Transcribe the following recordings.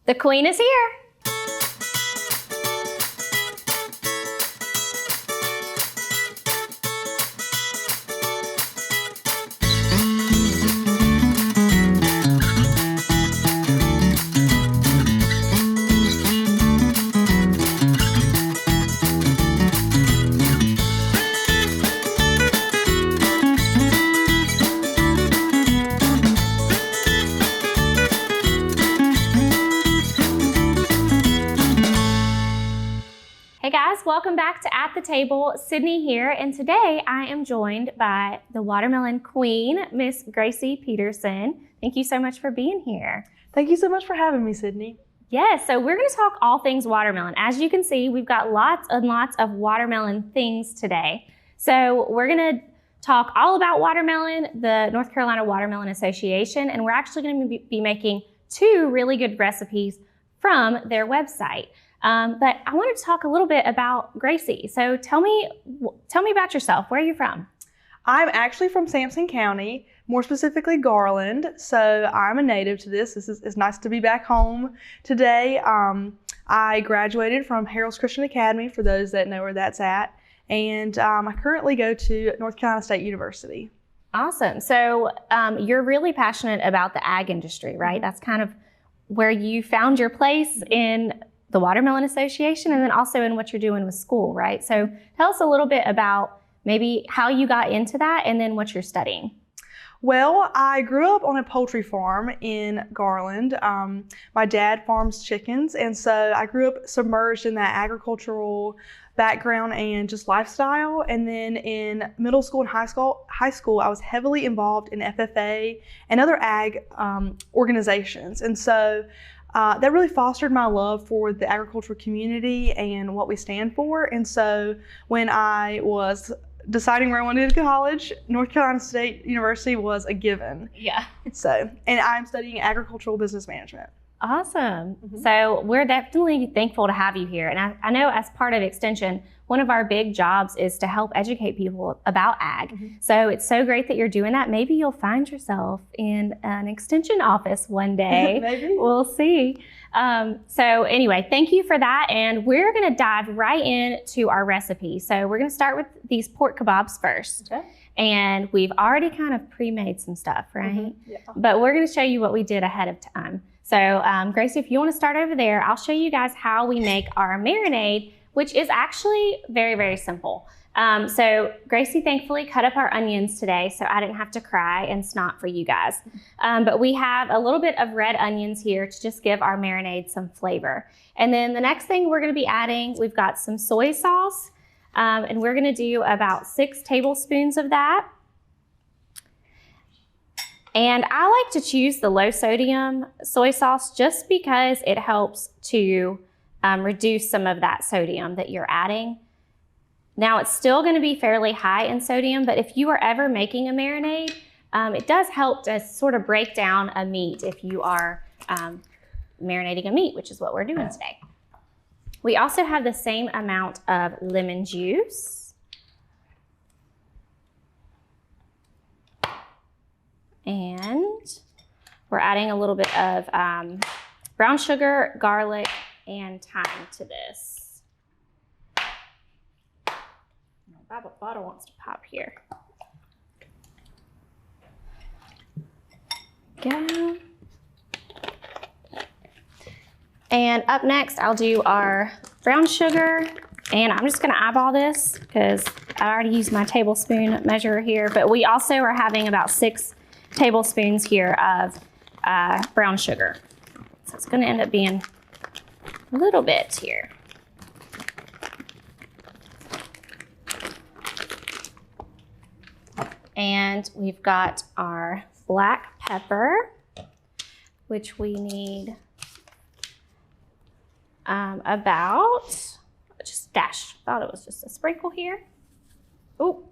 The queen is here. Hey guys, welcome back to At the Table. Sydney here, and today I am joined by the watermelon queen, Miss Gracy Peterson. Thank you so much for being here. Thank you so much for having me, Sydney. Yes, so we're going to talk all things watermelon. As you can see, we've got lots and lots of watermelon things today. So we're going to talk all about watermelon, the North Carolina Watermelon Association, and we're actually going to be making two really good recipes from their website. But I wanted to talk a little bit about Gracy. So tell me about yourself. Where are you from? I'm actually from Sampson County, more specifically Garland. So I'm a native to this. It's nice to be back home today. I graduated from Harold's Christian Academy, for those that know where that's at. And I currently go to North Carolina State University. Awesome. So you're really passionate about the ag industry, right? That's kind of where you found your place in the Watermelon Association, and then also in what you're doing with school, right? So tell us a little bit about maybe how you got into that and then what you're studying. Well, I grew up on a poultry farm in Garland. My dad farms chickens, and so I grew up submerged in that agricultural background and just lifestyle. And then in middle school and high school, I was heavily involved in FFA and other ag organizations. And so that really fostered my love for the agricultural community and what we stand for. And so when I was deciding where I wanted to go to college, North Carolina State University was a given. Yeah. So, and I'm studying agricultural business management. Awesome. Mm-hmm. So we're definitely thankful to have you here. And I know as part of Extension, one of our big jobs is to help educate people about ag. Mm-hmm. So it's so great that you're doing that. Maybe you'll find yourself in an Extension office one day. Maybe. We'll see. So anyway, thank you for that. And we're going to dive right into our recipe. So we're going to start with these pork kebabs first. Okay. And we've already kind of pre-made some stuff, right? Mm-hmm. Yeah. But we're going to show you what we did ahead of time. So Gracie, if you want to start over there, I'll show you guys how we make our marinade, which is actually very, very simple. So Gracie thankfully cut up our onions today, so I didn't have to cry and snot for you guys. But we have a little bit of red onions here to just give our marinade some flavor. And then the next thing we're going to be adding, we've got some soy sauce, and we're going to do about 6 tablespoons of that. And I like to choose the low sodium soy sauce just because it helps to reduce some of that sodium that you're adding. Now it's still going to be fairly high in sodium, but if you are ever making a marinade, it does help to sort of break down a meat if you are marinating a meat, which is what we're doing today. We also have the same amount of lemon juice. And we're adding a little bit of brown sugar, garlic, and thyme to this. My bottle wants to pop here. Go. And up next, I'll do our brown sugar. And I'm just going to eyeball this because I already used my tablespoon measure here. But we also are having about 6 tablespoons here of brown sugar. So it's going to end up being a little bit here. And we've got our black pepper, which we need about just a dash. Thought it was just a sprinkle here. Ooh.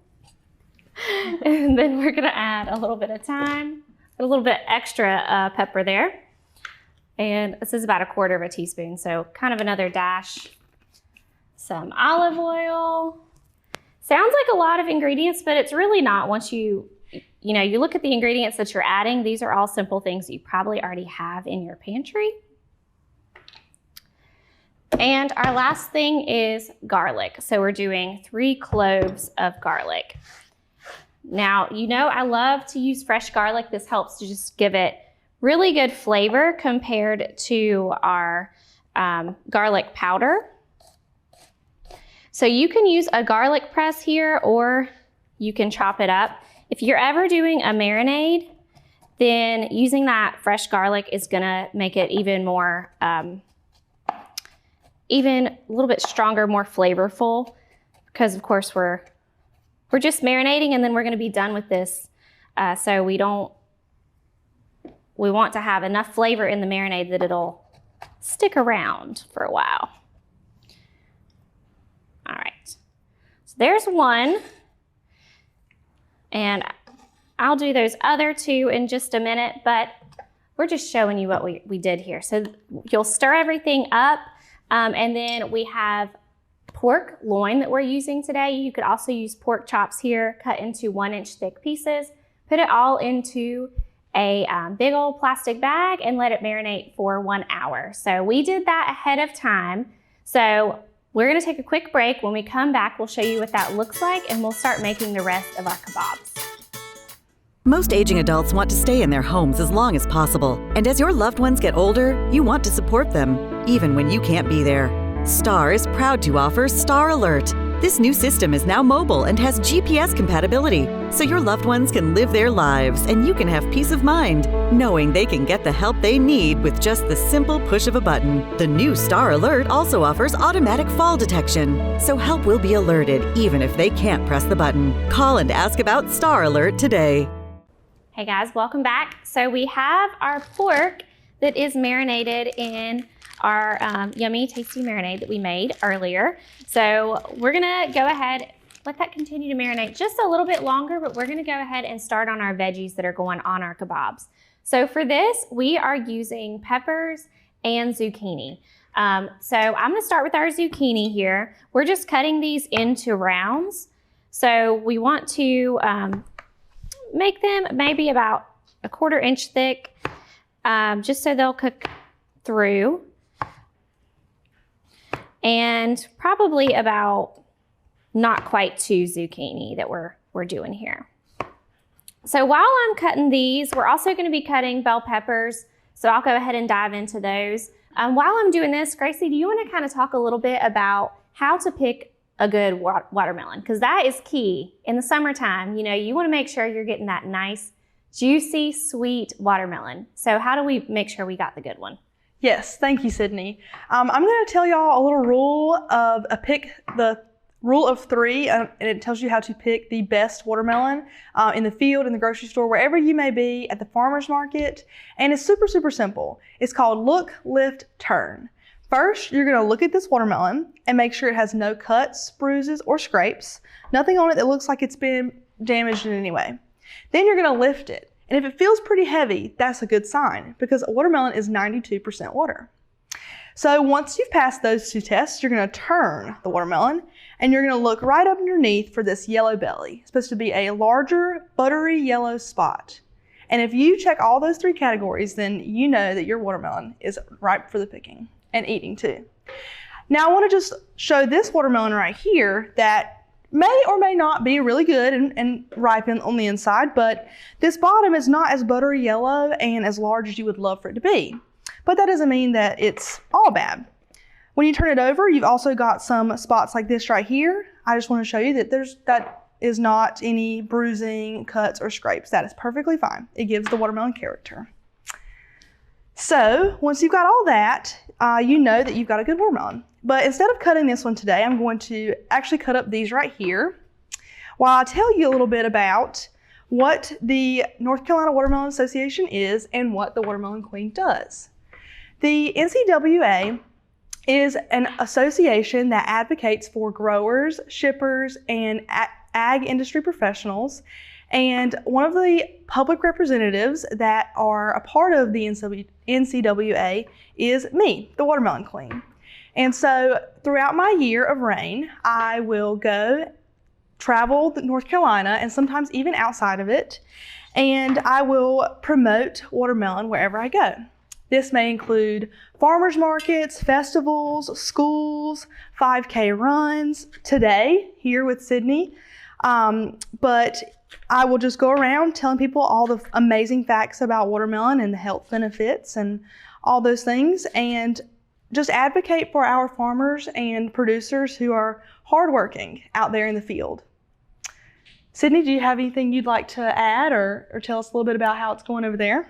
And then we're gonna add a little bit of thyme, a little bit extra pepper there. And this is about 1/4 teaspoon, so kind of another dash. Some olive oil. Sounds like a lot of ingredients, but it's really not. Once you look at the ingredients that you're adding, these are all simple things that you probably already have in your pantry. And our last thing is garlic. So we're doing 3 cloves of garlic. Now, you know I love to use fresh garlic. This helps to just give it really good flavor compared to our garlic powder. So you can use a garlic press here, or you can chop it up. If you're ever doing a marinade, then using that fresh garlic is gonna make it even more, even a little bit stronger, more flavorful, because of course we're just marinating and then we're gonna be done with this. So we want to have enough flavor in the marinade that it'll stick around for a while. All right, so there's one. And I'll do those other 2 in just a minute, but we're just showing you what we did here. So you'll stir everything up, and then we have pork loin that we're using today. You could also use pork chops here, cut into 1-inch thick pieces. Put it all into a big old plastic bag and let it marinate for 1 hour. So we did that ahead of time. So we're gonna take a quick break. When we come back, we'll show you what that looks like, and we'll start making the rest of our kebabs. Most aging adults want to stay in their homes as long as possible. And as your loved ones get older, you want to support them, even when you can't be there. Star is proud to offer Star Alert. This new system is now mobile and has GPS compatibility, so your loved ones can live their lives and you can have peace of mind, knowing they can get the help they need with just the simple push of a button. The new Star Alert also offers automatic fall detection, so help will be alerted even if they can't press the button. Call and ask about Star Alert today. Hey guys, welcome back. So we have our pork that is marinated in our yummy, tasty marinade that we made earlier. So we're gonna go ahead, let that continue to marinate just a little bit longer, but we're gonna go ahead and start on our veggies that are going on our kebabs. So for this, we are using peppers and zucchini. So I'm gonna start with our zucchini here. We're just cutting these into rounds. So we want to make them maybe about 1/4 inch thick, just so they'll cook through. And probably about not quite 2 zucchini that we're doing here. So while I'm cutting these, we're also gonna be cutting bell peppers. So I'll go ahead and dive into those. While I'm doing this, Gracie, do you wanna kind of talk a little bit about how to pick a good watermelon? Because that is key. In the summertime, you know, you wanna make sure you're getting that nice, juicy, sweet watermelon. So how do we make sure we got the good one? Yes, thank you, Sydney. I'm going to tell y'all a little rule of the rule of 3, and it tells you how to pick the best watermelon in the field, in the grocery store, wherever you may be, at the farmer's market. And it's super, super simple. It's called look, lift, turn. First, you're going to look at this watermelon and make sure it has no cuts, bruises, or scrapes, nothing on it that looks like it's been damaged in any way. Then you're going to lift it. And if it feels pretty heavy, that's a good sign, because a watermelon is 92% water. So once you've passed those 2 tests, you're going to turn the watermelon and you're going to look right underneath for this yellow belly. It's supposed to be a larger, buttery yellow spot. And if you check all those 3 categories, then you know that your watermelon is ripe for the picking and eating too. Now I want to just show this watermelon right here that may or may not be really good and ripe on the inside, but this bottom is not as buttery yellow and as large as you would love for it to be. But that doesn't mean that it's all bad. When you turn it over, you've also got some spots like this right here. I just want to show you that that is not any bruising, cuts, or scrapes. That is perfectly fine. It gives the watermelon character. So once you've got all that, you know that you've got a good watermelon. But instead of cutting this one today, I'm going to actually cut up these right here while I tell you a little bit about what the North Carolina Watermelon Association is and what the Watermelon Queen does. The NCWA is an association that advocates for growers, shippers, and ag industry professionals. And one of the public representatives that are a part of the NCWA is me, the Watermelon Queen. And so throughout my year of reign, I will go travel North Carolina and sometimes even outside of it, and I will promote watermelon wherever I go. This may include farmers markets, festivals, schools, 5K runs, today here with Sydney. But I will just go around telling people all the amazing facts about watermelon and the health benefits and all those things, and just advocate for our farmers and producers who are hardworking out there in the field. Sydney, do you have anything you'd like to add or tell us a little bit about how it's going over there?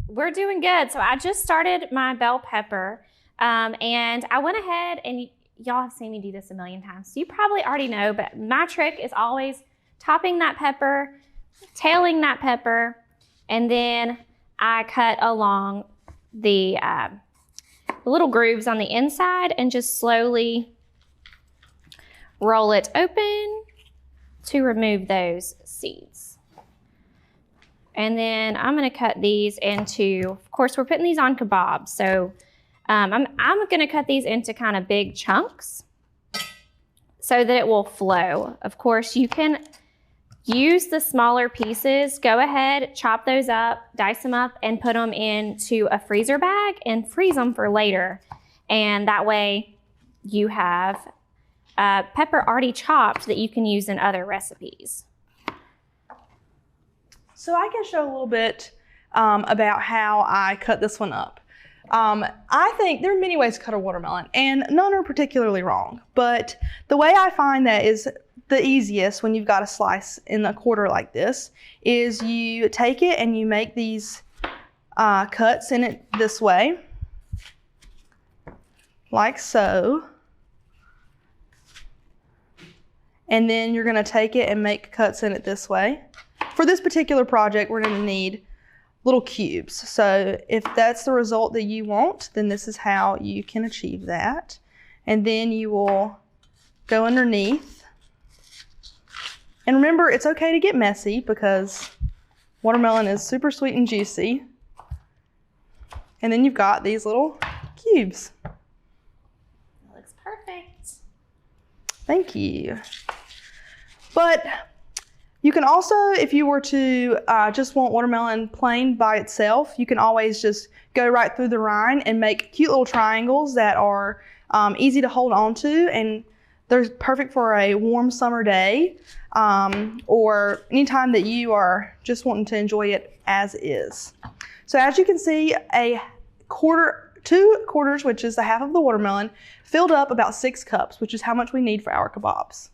We're doing good. So I just started my bell pepper, and I went ahead, and y'all have seen me do this a million times, so you probably already know, but my trick is always topping that pepper, tailing that pepper, and then I cut along the little grooves on the inside and just slowly roll it open to remove those seeds. And then I'm gonna cut these into, of course, we're putting these on kebabs, so I'm gonna cut these into kind of big chunks so that it will flow. Of course, you can use the smaller pieces. Go ahead, chop those up, dice them up, and put them into a freezer bag and freeze them for later. And that way you have pepper already chopped that you can use in other recipes. So I can show a little bit about how I cut this one up. I think there are many ways to cut a watermelon, and none are particularly wrong. But the way I find that is the easiest when you've got a slice in a quarter like this is you take it and you make these cuts in it this way, like so. And then you're going to take it and make cuts in it this way. For this particular project, we're going to need little cubes. So if that's the result that you want, then this is how you can achieve that. And then you will go underneath. And remember, it's okay to get messy because watermelon is super sweet and juicy. And then you've got these little cubes. That looks perfect. Thank you. But you can also, if you were to just want watermelon plain by itself, you can always just go right through the rind and make cute little triangles that are easy to hold on to, and they're perfect for a warm summer day or anytime that you are just wanting to enjoy it as is. So as you can see, two quarters, which is the half of the watermelon, filled up about 6 cups, which is how much we need for our kebabs.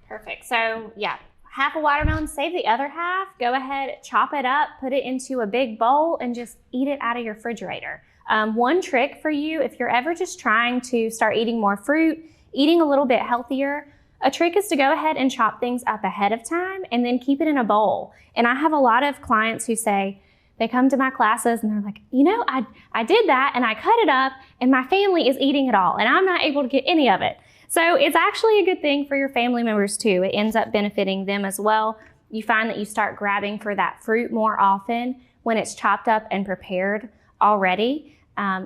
Perfect. So yeah, half a watermelon, save the other half. Go ahead, chop it up, put it into a big bowl, and just eat it out of your refrigerator. One trick for you, if you're ever just trying to start eating more fruit, eating a little bit healthier, a trick is to go ahead and chop things up ahead of time and then keep it in a bowl. And I have a lot of clients who say, they come to my classes and they're like, you know, I did that and I cut it up and my family is eating it all and I'm not able to get any of it. So it's actually a good thing for your family members too. It ends up benefiting them as well. You find that you start grabbing for that fruit more often when it's chopped up and prepared already.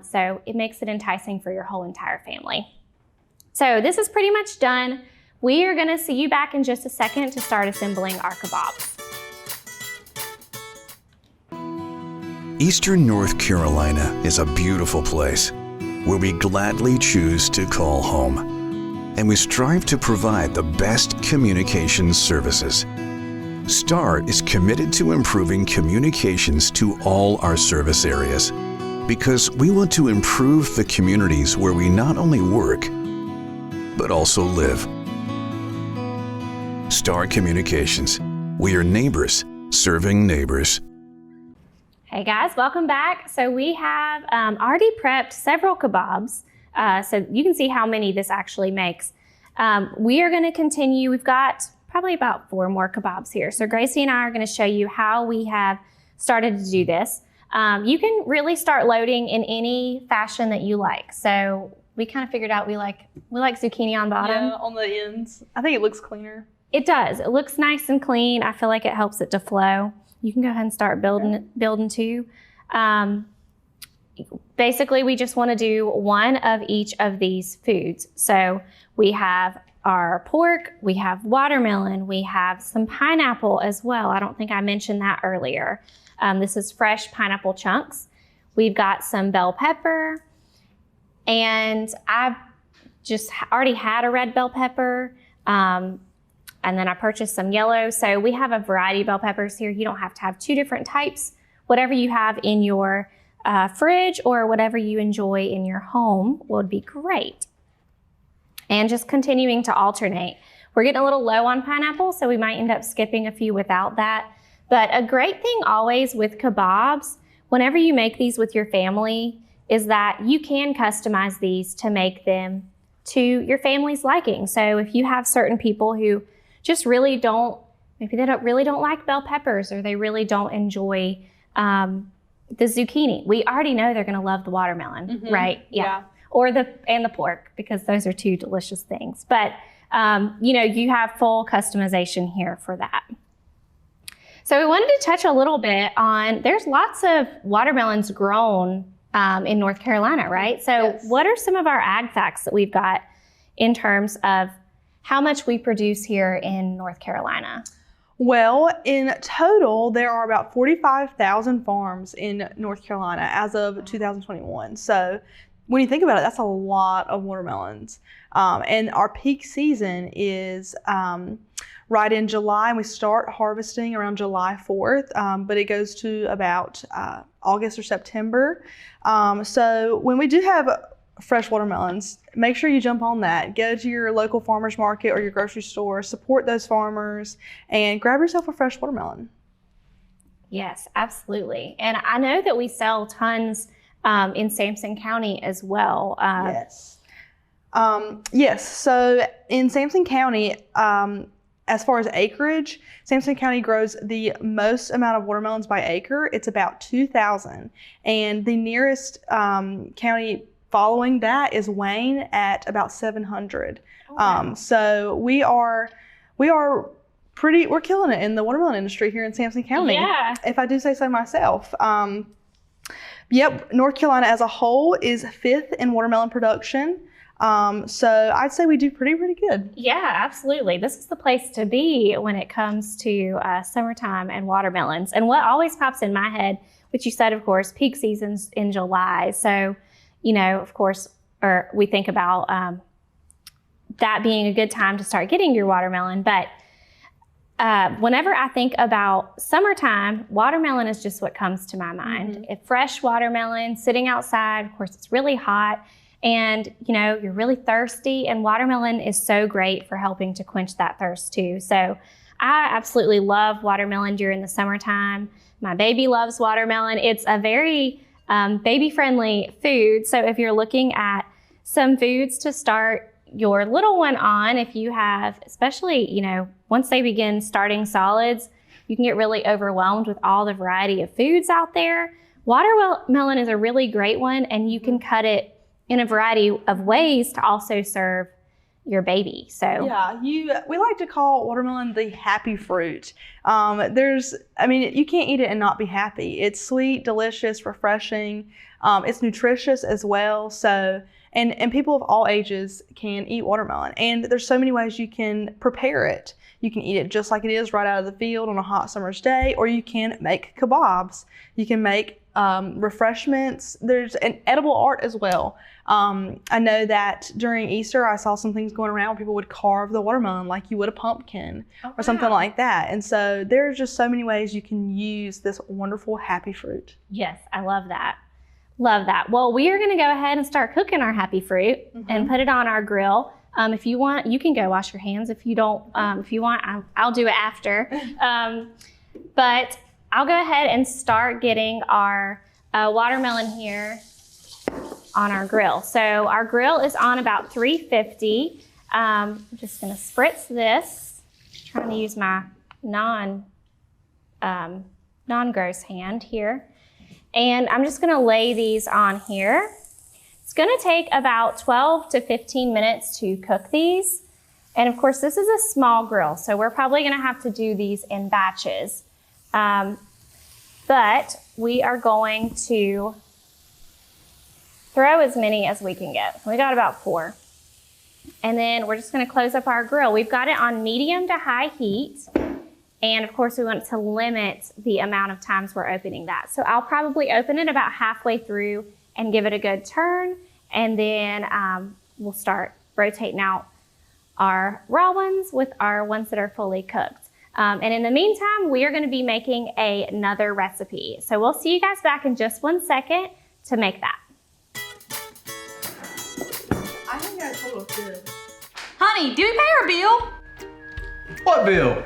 So it makes it enticing for your whole entire family. So this is pretty much done. We are gonna see you back in just a second to start assembling our kebabs. Eastern North Carolina is a beautiful place where we gladly choose to call home, and we strive to provide the best communications services. STAR is committed to improving communications to all our service areas because we want to improve the communities where we not only work, but also live. STAR Communications. We are neighbors serving neighbors. Hey guys, welcome back. So we have already prepped several kebabs, so you can see how many this actually makes. We are gonna continue, we've got probably about 4 more kebabs here. So Gracie and I are gonna show you how we have started to do this. You can really start loading in any fashion that you like. So we kind of figured out we like zucchini on bottom. Yeah, on the ends. I think it looks cleaner. It does. It looks nice and clean. I feel like it helps it to flow. You can go ahead and start building too. Basically, we just want to do one of each of these foods. So we have our pork, we have watermelon, we have some pineapple as well. I don't think I mentioned that earlier. This is fresh pineapple chunks. We've got some bell pepper, and I've just already had a red bell pepper, and then I purchased some yellow. So we have a variety of bell peppers here. You don't have to have 2 different types. Whatever you have in your fridge or whatever you enjoy in your home would be great. And just continuing to alternate. We're getting a little low on pineapple, so we might end up skipping a few without that. But a great thing always with kebabs, whenever you make these with your family, is that you can customize these to make them to your family's liking. So if you have certain people who just really don't, maybe they really don't like bell peppers, or they really don't enjoy the zucchini. We already know they're gonna love the watermelon, right? Yeah. Or the pork, because those are 2 delicious things. But you have full customization here for that. So we wanted to touch a little bit on, there's lots of watermelons grown in North Carolina, right? So what are some of our ag facts that we've got in terms of how much we produce here in North Carolina? Well, in total, there are about 45,000 farms in North Carolina as of 2021. So when you think about it, that's a lot of watermelons. And our peak season is right in July, and we start harvesting around July 4th, but it goes to about August or September. So when we do have fresh watermelons, make sure you jump on that. Go to your local farmer's market or your grocery store, support those farmers, and grab yourself a fresh watermelon. Yes, absolutely. And I know that we sell tons in Sampson County as well. Yes. So in Sampson County, as far as acreage, Sampson County grows the most amount of watermelons by acre. It's about 2,000. And the nearest county following that is Wayne at about 700. Oh, wow. So we're killing it in the watermelon industry here in Sampson County. Yeah. If I do say so myself. Yep, North Carolina as a whole is 5th in watermelon production. So I'd say we do pretty good. Yeah, absolutely. This is the place to be when it comes to summertime and watermelons. And what always pops in my head, which you said, of course, peak season's in July. So, of course, or we think about that being a good time to start getting your watermelon. But whenever I think about summertime, watermelon is just what comes to my mind. A fresh watermelon sitting outside, of course, it's really hot. And, you're really thirsty, and watermelon is so great for helping to quench that thirst too. So I absolutely love watermelon during the summertime. My baby loves watermelon. It's a very baby-friendly food. So if you're looking at some foods to start your little one on, if you have, especially, once they begin starting solids, you can get really overwhelmed with all the variety of foods out there. Watermelon is a really great one, and you can cut it in a variety of ways to also serve your baby. So yeah, we like to call watermelon the happy fruit. You can't eat it and not be happy. It's sweet, delicious, refreshing. It's nutritious as well. So and people of all ages can eat watermelon. And there's so many ways you can prepare it. You can eat it just like it is right out of the field on a hot summer's day, or you can make kebabs. You can make refreshments. There's an edible art as well. I know that during Easter, I saw some things going around where people would carve the watermelon like you would a pumpkin or something like that. And so there's just so many ways you can use this wonderful happy fruit. Yes, I love that. Love that. Well, we are going to go ahead and start cooking our happy fruit and put it on our grill. If you want, you can go wash your hands. If you don't, if you want, I'll do it after. But I'll go ahead and start getting our watermelon here on our grill. So our grill is on about 350. I'm just going to spritz this. I'm trying to use my non-gross hand here. And I'm just going to lay these on here. It's going to take about 12 to 15 minutes to cook these. And of course, this is a small grill, so we're probably going to have to do these in batches. But we are going to throw as many as we can get. We got about 4. And then we're just going to close up our grill. We've got it on medium to high heat. And of course, we want to limit the amount of times we're opening that. So I'll probably open it about halfway through and give it a good turn. And then we'll start rotating out our raw ones with our ones that are fully cooked. And in the meantime, we are going to be making another recipe. So we'll see you guys back in just 1 second to make that. I think that's a little good. Honey, do we pay our bill? What bill?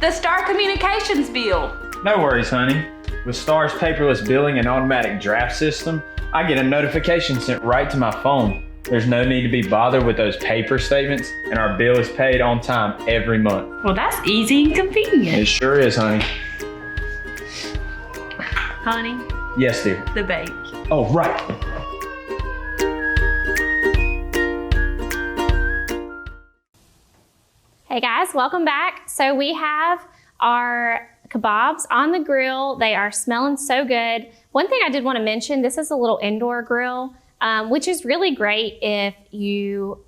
The Star Communications bill. No worries, honey. With Star's paperless billing and automatic draft system, I get a notification sent right to my phone. There's no need to be bothered with those paper statements, and our bill is paid on time every month. Well, that's easy and convenient. It sure is, honey. Honey, Yes, dear. the bake. Oh, right. Hey guys, welcome back. So we have our kebabs on the grill. They are smelling so good. One thing I did want to mention, this is a little indoor grill, which is really great if you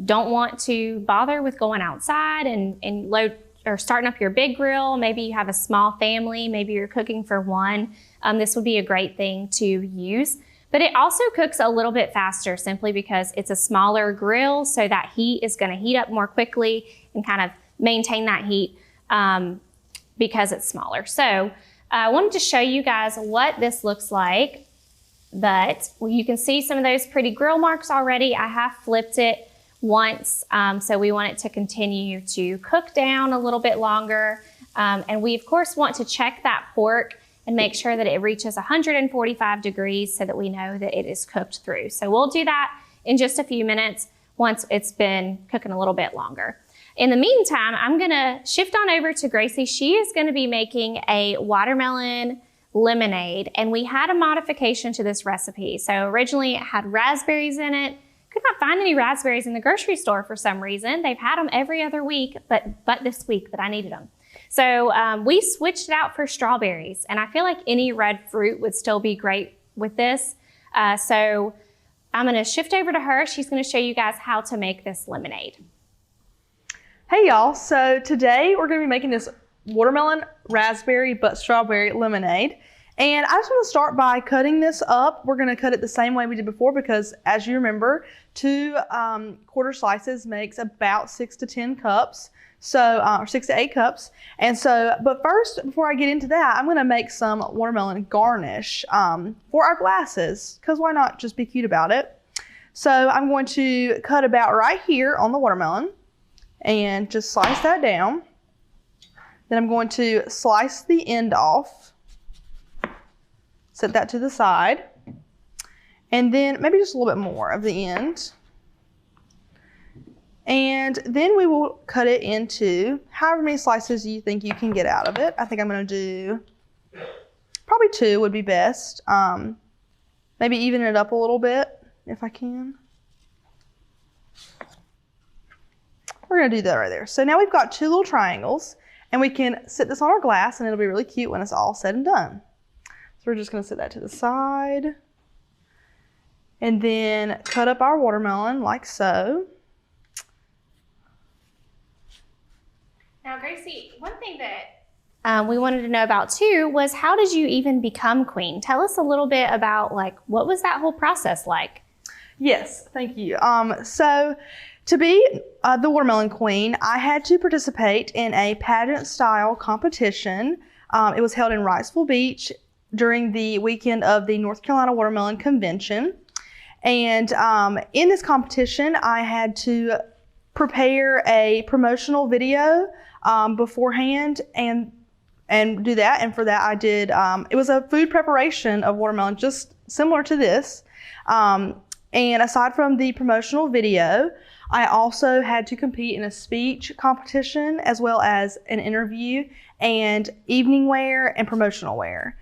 don't want to bother with going outside and load or starting up your big grill. Maybe you have a small family, maybe you're cooking for one. This would be a great thing to use. But it also cooks a little bit faster simply because it's a smaller grill, so that heat is going to heat up more quickly and kind of maintain that heat because it's smaller. So I wanted to show you guys what this looks like. But you can see some of those pretty grill marks already. I have flipped it once, so we want it to continue to cook down a little bit longer. And we, of course, want to check that pork and make sure that it reaches 145 degrees so that we know that it is cooked through. So we'll do that in just a few minutes once it's been cooking a little bit longer. In the meantime, I'm gonna shift on over to Gracie. She is gonna be making a watermelon lemonade, and we had a modification to this recipe. So originally it had raspberries in it. Could not find any raspberries in the grocery store for some reason. They've had them every other week, but this week that I needed them. So we switched it out for strawberries, and I feel like any red fruit would still be great with this. So I'm gonna shift over to her. She's gonna show you guys how to make this lemonade. Hey y'all, so today we're gonna be making this watermelon, raspberry, but strawberry lemonade. And I just want to start by cutting this up. We're going to cut it the same way we did before because, as you remember, 2 quarter slices makes about 6 to 10 cups. So, or 6 to 8 cups. And so, but first, before I get into that, I'm going to make some watermelon garnish for our glasses, because why not just be cute about it? So I'm going to cut about right here on the watermelon and just slice that down. Then I'm going to slice the end off. Set that to the side. And then maybe just a little bit more of the end. And then we will cut it into however many slices you think you can get out of it. I think I'm going to do probably 2 would be best. Maybe even it up a little bit if I can. We're going to do that right there. So now we've got 2 little triangles, and we can sit this on our glass, and it'll be really cute when it's all said and done. So we're just going to set that to the side, and then cut up our watermelon like so. Now, Gracie, one thing that we wanted to know about too was, how did you even become queen? Tell us a little bit about, like, what was that whole process like? Yes, thank you. So to be the watermelon queen, I had to participate in a pageant-style competition. It was held in Wrightsville Beach during the weekend of the North Carolina Watermelon Convention. And in this competition, I had to prepare a promotional video beforehand and do that. And for that, I did, it was a food preparation of watermelon, just similar to this. And aside from the promotional video, I also had to compete in a speech competition, as well as an interview and evening wear and promotional wear.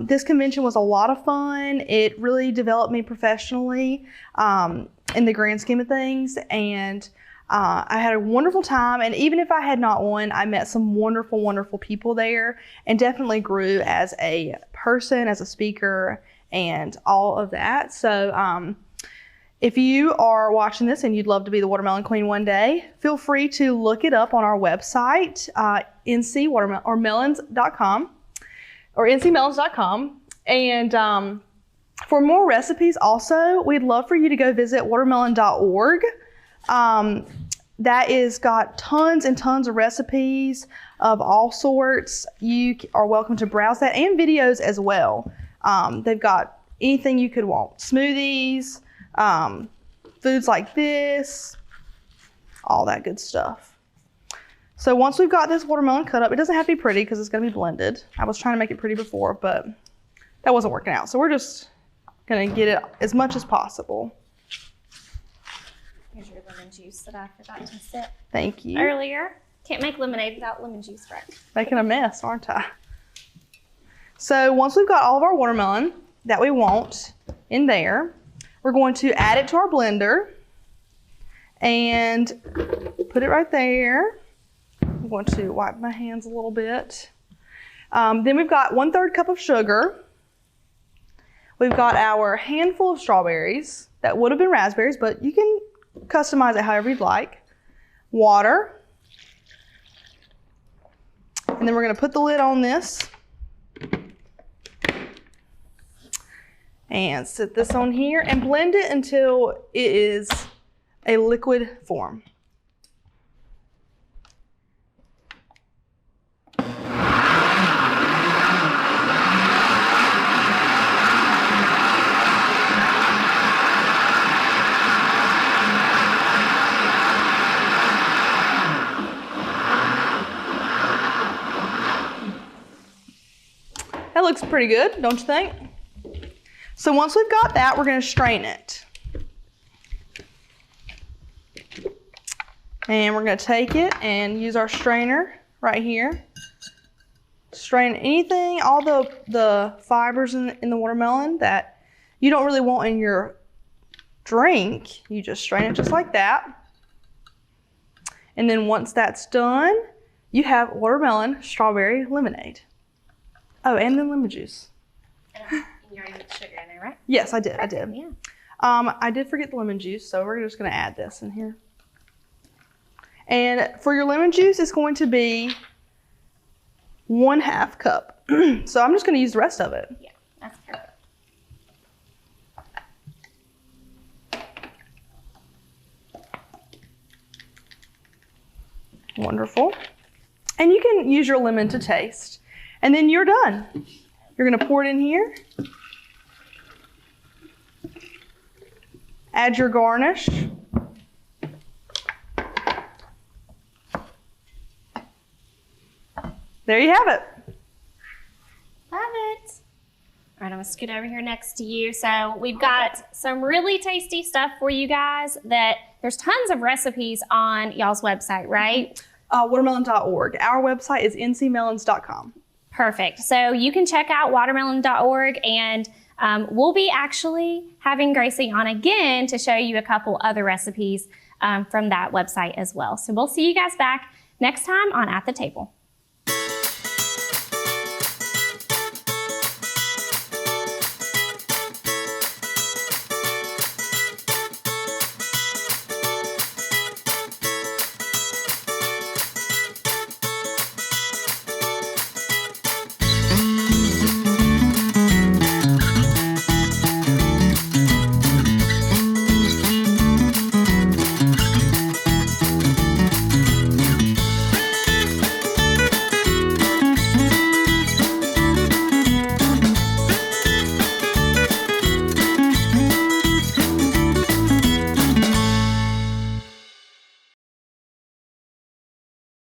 This convention was a lot of fun. It really developed me professionally in the grand scheme of things. And I had a wonderful time. And even if I had not won, I met some wonderful, wonderful people there, and definitely grew as a person, as a speaker, and all of that. So If you are watching this and you'd love to be the watermelon queen one day, feel free to look it up on our website, ncmelons.com or ncmelons.com. And for more recipes also, we'd love for you to go visit watermelon.org. That is got tons and tons of recipes of all sorts. You are welcome to browse that and videos as well. They've got anything you could want. Smoothies, foods like this, all that good stuff. So once we've got this watermelon cut up, it doesn't have to be pretty because it's going to be blended. I was trying to make it pretty before, but that wasn't working out. So we're just going to get it as much as possible. Here's your lemon juice that I forgot to sip Thank you. earlier. Can't make lemonade without lemon juice, right? Making a mess, aren't I? So once we've got all of our watermelon that we want in there, we're going to add it to our blender and put it right there. I'm going to wipe my hands a little bit. Then we've got 1/3 cup of sugar. We've got our handful of strawberries. That would have been raspberries, but you can customize it however you'd like. Water. And then we're going to put the lid on this. And set this on here and blend it until it is a liquid form. That looks pretty good, don't you think? So once we've got that, we're going to strain it. And we're going to take it and use our strainer right here. Strain anything, all the fibers in the watermelon that you don't really want in your drink. You just strain it just like that. And then once that's done, you have watermelon strawberry lemonade. Oh, and then lemon juice. You already put sugar in there, right? Yes, I did. I did. Yeah. I did forget the lemon juice, so we're just going to add this in here. And for your lemon juice, it's going to be 1/2 cup. So I'm just going to use the rest of it. Yeah, that's perfect. Wonderful. And you can use your lemon to taste. And then you're done. You're going to pour it in here. Add your garnish. There you have it. Love it. All right, I'm gonna scoot over here next to you. So we've got some really tasty stuff for you guys that there's tons of recipes on y'all's website, right? Watermelon.org. Our website is ncmelons.com. Perfect. So you can check out watermelon.org and we'll be actually having Gracie on again to show you a couple other recipes from that website as well. So we'll see you guys back next time on At the Table.